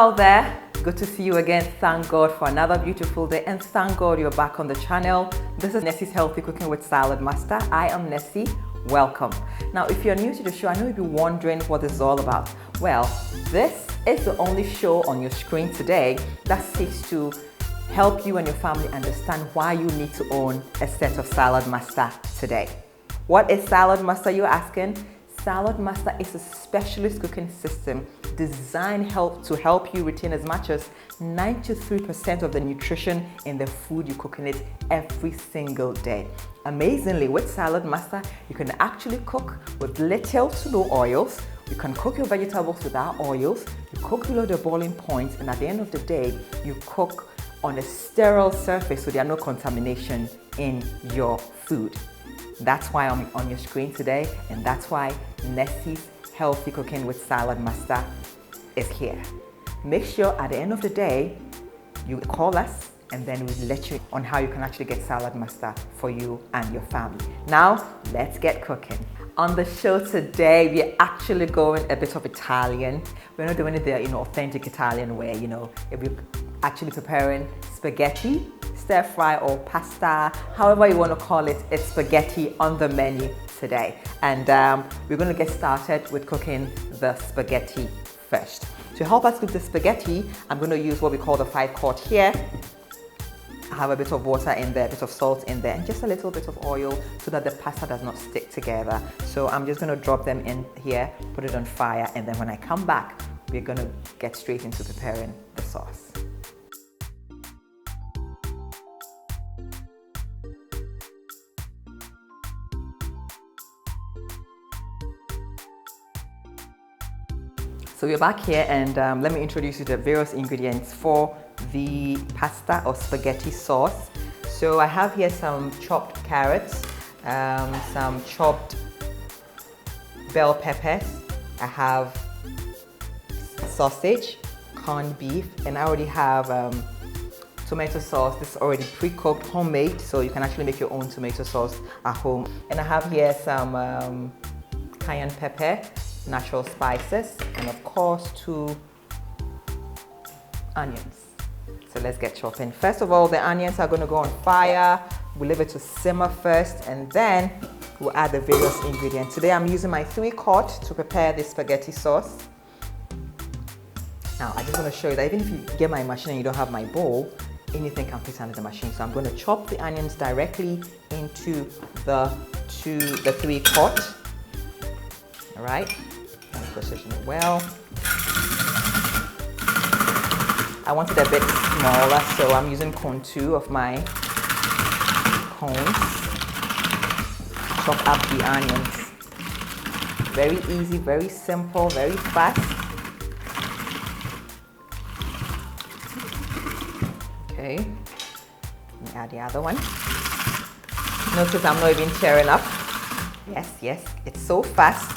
out there, good to see you again. Thank God for another beautiful day, and thank God you're back on the channel. This is Nessy's Healthy Cooking with Salad Master. I am Nessy. Welcome. Now, if you're new to the show, I know you'll be wondering what this is all about. Well, this is the only show on your screen today that seeks to help you and your family understand why you need to own a set of Salad Master today. What is Salad Master, you're asking? Salad Master is a specialist cooking system designed to help you retain as much as 93% of the nutrition in the food you cook in it every single day. Amazingly, with Salad Master, you can actually cook with little to no oils. You can cook your vegetables without oils. You cook below the boiling point, and at the end of the day, you cook on a sterile surface so there are no contamination in your food. That's why I'm on your screen today, and that's why Nessy's Healthy Cooking with Salad Master is here. Make sure at the end of the day, you call us, and then we'll let you on how you can actually get Salad Master for you and your family. Now, let's get cooking. On the show today, we're actually going a bit of Italian. We're not doing it the authentic Italian way, if we're actually preparing spaghetti, stir fry, or pasta, however you want to call it, it's spaghetti on the menu today. And we're going to get started with cooking the spaghetti first. To help us cook the spaghetti, I'm going to use what we call the 5-quart here. I have a bit of water in there, a bit of salt in there, and just a little bit of oil so that the pasta does not stick together. So I'm just going to drop them in here, put it on fire, and then when I come back, we're going to get straight into preparing the sauce. So we're back here, and let me introduce you to the various ingredients for the pasta or spaghetti sauce. So I have here some chopped carrots, some chopped bell peppers. I have sausage, corned beef, and I already have tomato sauce. This is already pre-cooked, homemade, so you can actually make your own tomato sauce at home. And I have here some cayenne pepper, natural spices, and of course 2 onions. So let's get chopping. First of all, the onions are going to go on fire. We'll leave it to simmer first, and then we'll add the various ingredients. Today I'm using my 3-quart to prepare this spaghetti sauce. Now I just want to show you that even if you get my machine and you don't have my bowl, anything can fit under the machine. So I'm going to chop the onions directly into the 3-quart. All right. Position it well. I want it a bit smaller, so I'm using cone 2 of my cones. Chop up the onions. Very easy, very simple, very fast. Okay, let me add the other one. Notice I'm not even tearing up. Yes, it's so fast.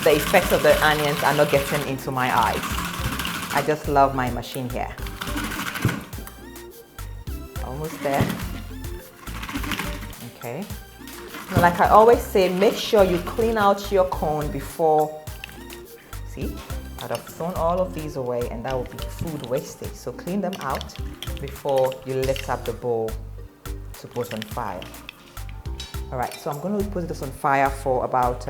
The effects of the onions are not getting into my eyes. I just love my machine here. Almost there. Okay. Now, like I always say, make sure you clean out your cone before. See, I'd have thrown all of these away, and that would be food wastage. So clean them out before you lift up the bowl to put on fire. All right, so I'm going to put this on fire for about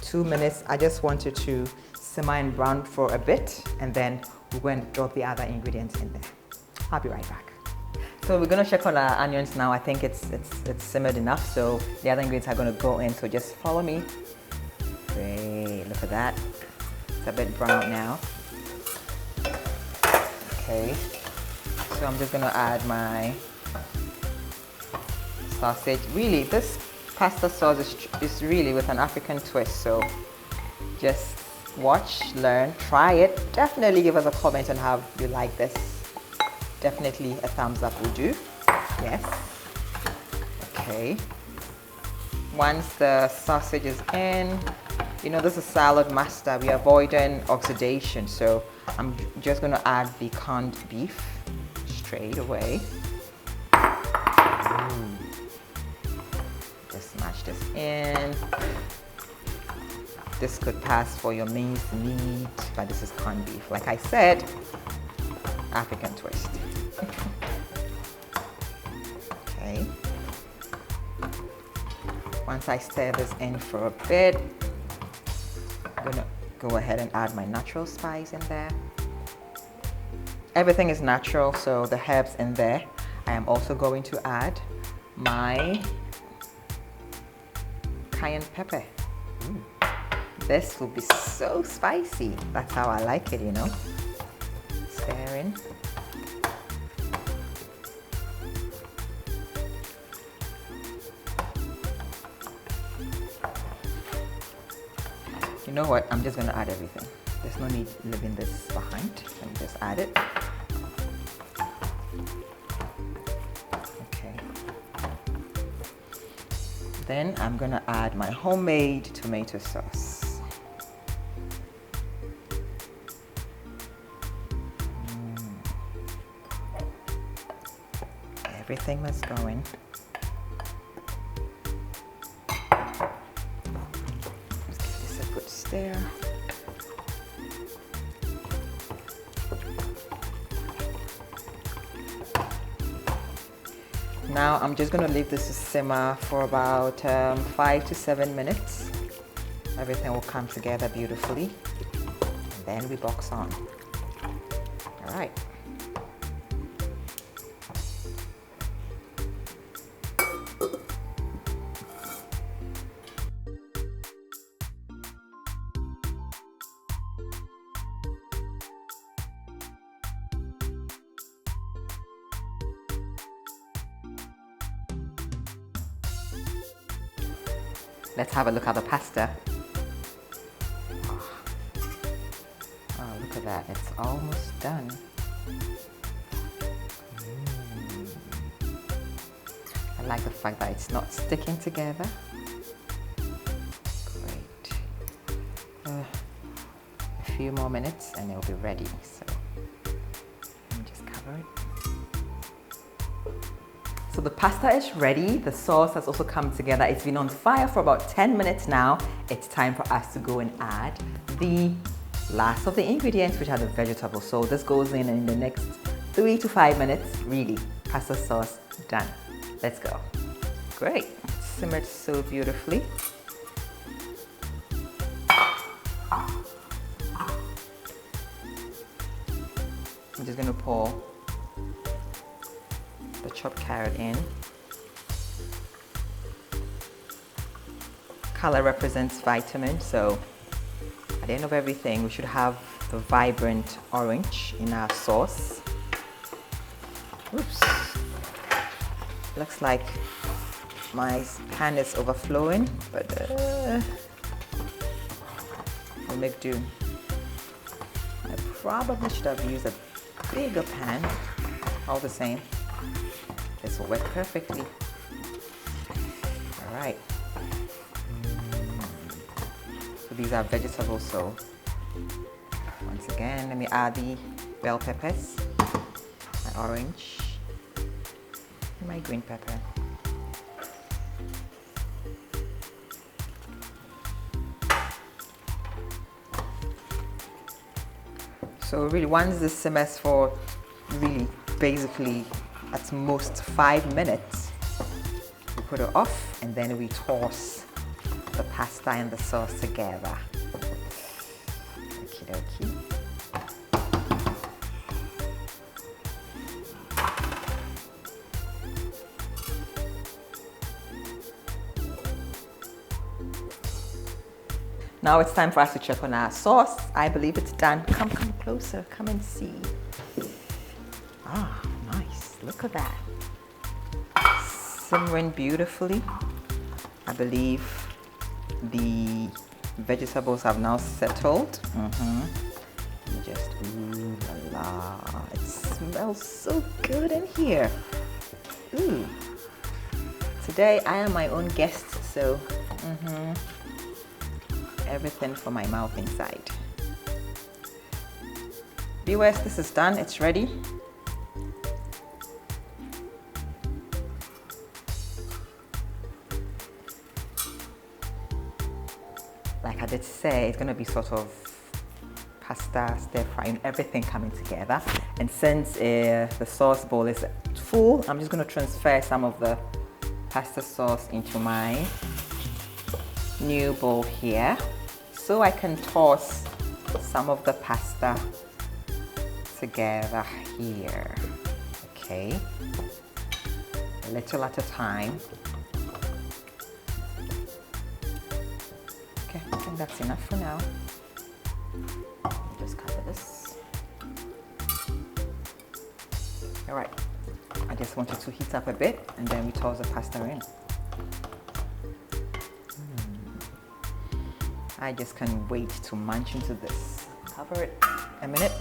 2 minutes. I just want it to simmer and brown for a bit, and then we're going to drop the other ingredients in there. I'll be right back. So we're going to check on our onions now. I think it's simmered enough, so the other ingredients are going to go in. So just follow me. Great, look at that. It's a bit brown now. Okay, so I'm just going to add my sausage. Really, this pasta sauce is really with an African twist, so just watch, learn, try it. Definitely give us a comment on how you like this. Definitely a thumbs up will do. Yes. Okay. Once the sausage is in, this is Salad Master. We're avoiding oxidation, so I'm just going to add the corned beef straight away. Just smash this in. This could pass for your minced meat, but this is corned beef. Like I said, African twist. Okay. Once I stir this in for a bit, I'm gonna go ahead and add my natural spice in there. Everything is natural, so the herbs in there. I am also going to add my cayenne pepper. This will be so spicy. That's how I like it, you know. Stir in. You know what? I'm just gonna add everything. There's no need leaving this behind. Let me just add it. Okay. Then I'm gonna add my homemade tomato sauce. Everything must go in. There. Now I'm just going to leave this to simmer for about 5 to 7 minutes. Everything will come together beautifully, and then we box on. All right. Let's have a look at the pasta. Oh, look at that. It's almost done. I like the fact that it's not sticking together. Great. A few more minutes and it'll be ready. So let me just cover it. So the pasta is ready. The sauce has also come together. It's been on fire for about 10 minutes now. It's time for us to go and add the last of the ingredients, which are the vegetables. So this goes in the next 3 to 5 minutes. Really, pasta sauce done. Let's go. Great. Simmered so beautifully. I'm just gonna pour the chopped carrot in. Color represents vitamin, so at the end of everything, we should have the vibrant orange in our sauce. Oops. Looks like my pan is overflowing, but we'll make do. I probably should have used a bigger pan. All the same, this will work perfectly. All right. So these are vegetables, so once again, let me add the bell peppers, my orange, and my green pepper. So really, once this simmers for really basically at most 5 minutes, we put it off and then we toss the pasta and the sauce together. Okie dokie. Now it's time for us to check on our sauce. I believe it's done. Come closer, come and see. Ah, nice, look at that. Simmering beautifully. I believe the vegetables have now settled. Just, ooh la la. It smells so good in here. Ooh. Today I am my own guest, so everything for my mouth inside. Viewers, this is done, it's ready. Like at did say it's going to be sort of pasta, stir frying, everything coming together. And since the sauce bowl is full, I'm just going to transfer some of the pasta sauce into my new bowl here, so I can toss some of the pasta together here. Okay, a little at a time. Okay, I think that's enough for now. Just cover this. All right, I just want it to heat up a bit, and then we toss the pasta in. I just can't wait to munch into this. Cover it a minute.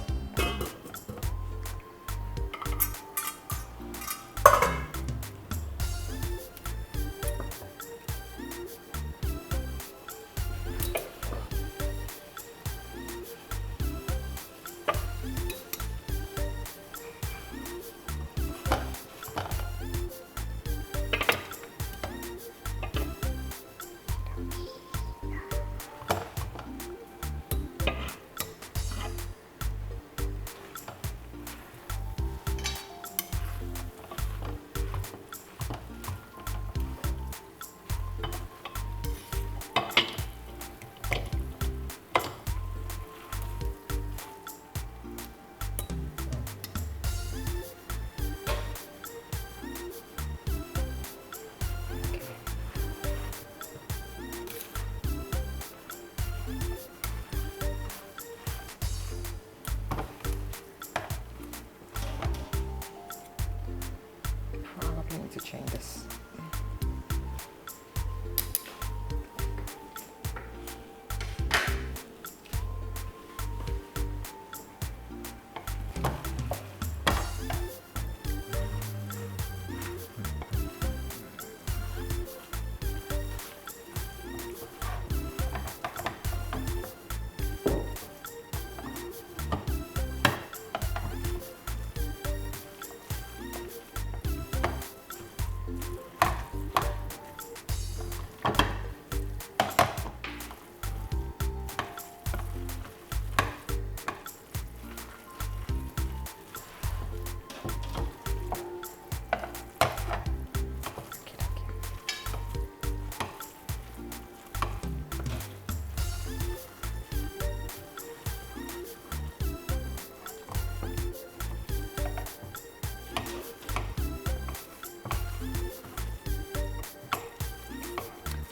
To change this.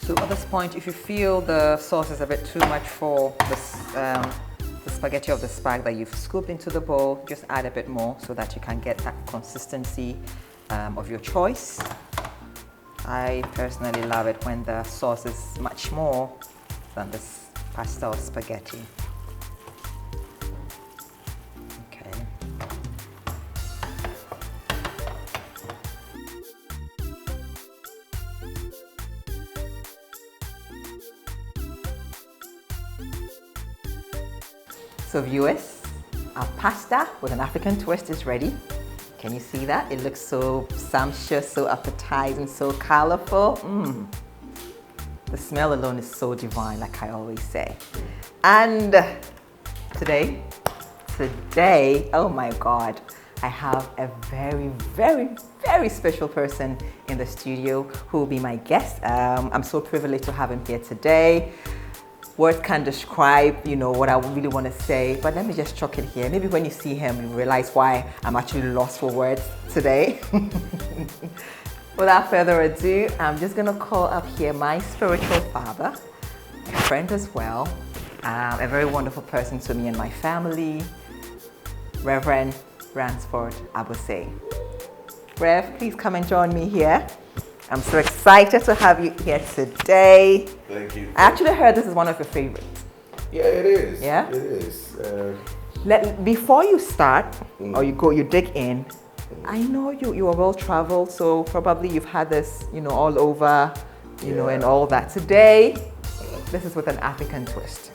So at this point, if you feel the sauce is a bit too much for this, the spaghetti of the spag that you've scooped into the bowl, just add a bit more so that you can get that consistency of your choice. I personally love it when the sauce is much more than this pasta or spaghetti. Okay. So viewers, our pasta with an African twist is ready. Can you see that? It looks so sumptuous, so appetizing, so colorful. The smell alone is so divine, like I always say. And today, oh my God, I have a very, very, very special person in the studio who will be my guest. I'm so privileged to have him here today. Words can't describe, what I really want to say, but let me just chuck it here. Maybe when you see him, you realize why I'm actually lost for words today. Without further ado, I'm just going to call up here my spiritual father, a friend as well, a very wonderful person to me and my family, Reverend Ransford Abuse. Rev, please come and join me here. I'm so excited to have you here today. Thank you. I actually heard this is one of your favorites. Yeah, it is. Yeah? It is. Before you start, or you dig in, I know you are well traveled, so probably you've had this, all over, and all that. Today, this is with an African twist.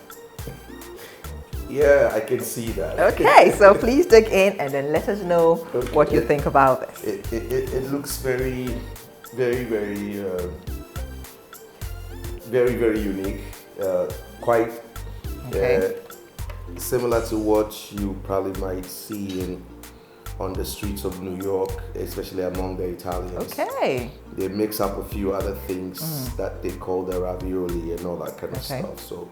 Yeah, I can see that. Okay, so please dig in and then let us know what you think about this. It looks very, very, very, very, very unique. quite Okay. similar to what you probably might see on the streets of New York, especially among the Italians. Okay. They mix up a few other things that they call the ravioli and all that kind of Okay. stuff. So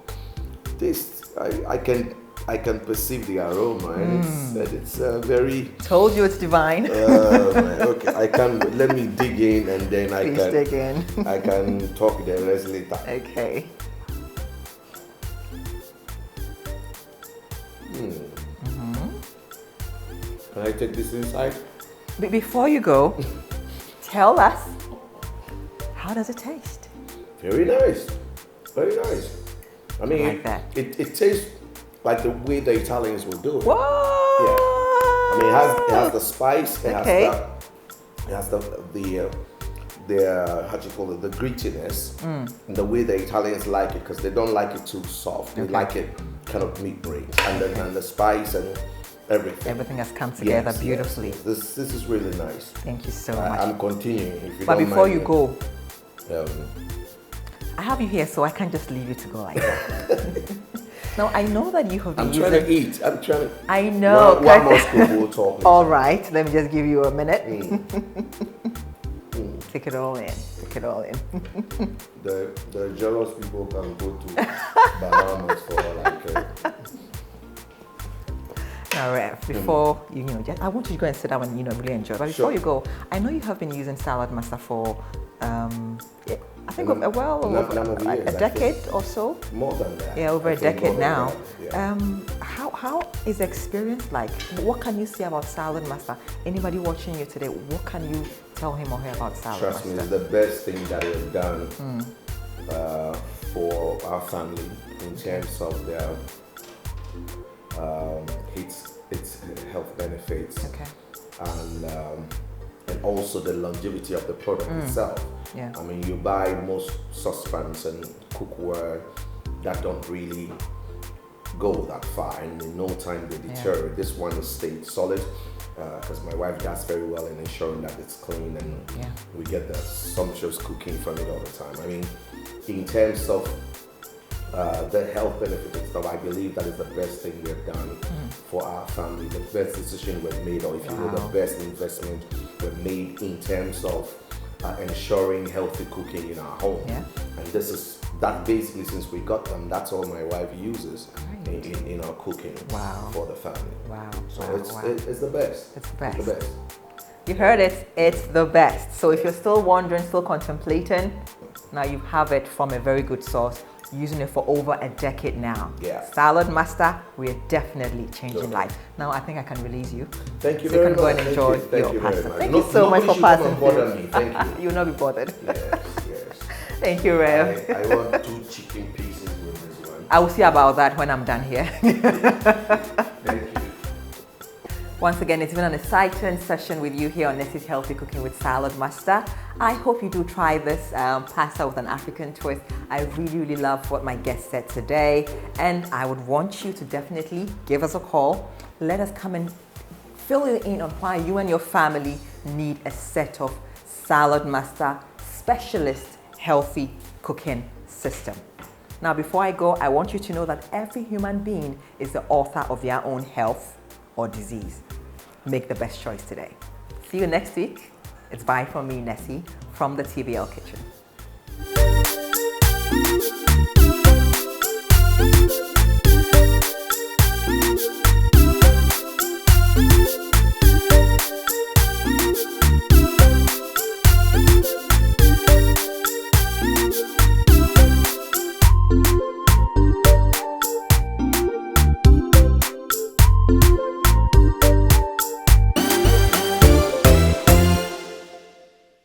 this, I can perceive the aroma, and it's very. Told you it's divine. Man, okay, let me dig in, and then Please dig in. I can talk the rest later. Okay. Can I take this inside? Before you go, tell us, how does it taste? Very nice, very nice. I mean, Like that. it tastes like the way the Italians will do it. Whoa! Yeah. I mean, it has the spice. It Okay. has the how do you call it, the grittiness, and the way the Italians like it, because they don't like it too soft. They like it kind of meat-brain, and the spice and everything. Everything has come together Yes, beautifully. yes. This is really nice. Thank you so much. I'm continuing. If you But don't before mind, you go, um, I have you here, so I can't just leave you to go like that. Now, I know that you have been I'm trying to eat. I'm trying to. I know. One more scoop, we'll talk later. All right, let me just give you a minute. Take it all in. Take it all in. The jealous people can go to Bahamas for like. All right, before just I want you to go and sit down and really enjoy. But before Sure. you go, I know you have been using Salad Master for I think Number of years, a decade or so. More than that. Yeah, over I a think decade more than now. that, yeah. How is the experience like? What can you say about Salad Master? Anybody watching you today, what can you tell him or her about Salad Trust me, Master? it's the best thing that we've done for our family in terms of their its health benefits, Okay. and also the longevity of the product itself. Yeah. I mean, you buy most saucepans and cookware that don't really go that far, and in no time they deteriorate. This one has stayed solid because my wife does very well in ensuring that it's clean, and we get the sumptuous cooking from it all the time. I mean, in terms of the health benefit and stuff, I believe that is the best thing we've done for our family, the best decision we've made, or if you will, the best investment we've made in terms of ensuring healthy cooking in our home. Yeah. And that basically, since we got them, that's all my wife uses in our cooking for the family. Wow. So wow. it's the best. It's the best. It's the best. You heard it, it's the best. So if you're still wondering, still contemplating, now you have it from a very good source, using it for over a decade now. Yeah. Salad Master, we're definitely changing life. Now I think I can release you. Thank you so you very can much. go and enjoy Thank you your very pasta. much. Thank you so much for passing Bother through. me. Thank you. You'll not be bothered. Yes. Thank you, Rev. I want 2 chicken pieces with this one. I will see about that when I'm done here. Thank you. Once again, it's been an exciting session with you here on Nessy's Healthy Cooking with Salad Master. I hope you do try this pasta with an African twist. I really, really love what my guest said today. And I would want you to definitely give us a call. Let us come and fill you in on why you and your family need a set of Salad Master specialist healthy cooking system. Now, before I go, I want you to know that every human being is the author of their own health or disease. Make the best choice today. See you next week. It's bye from me, Nessy, from the TBL Kitchen.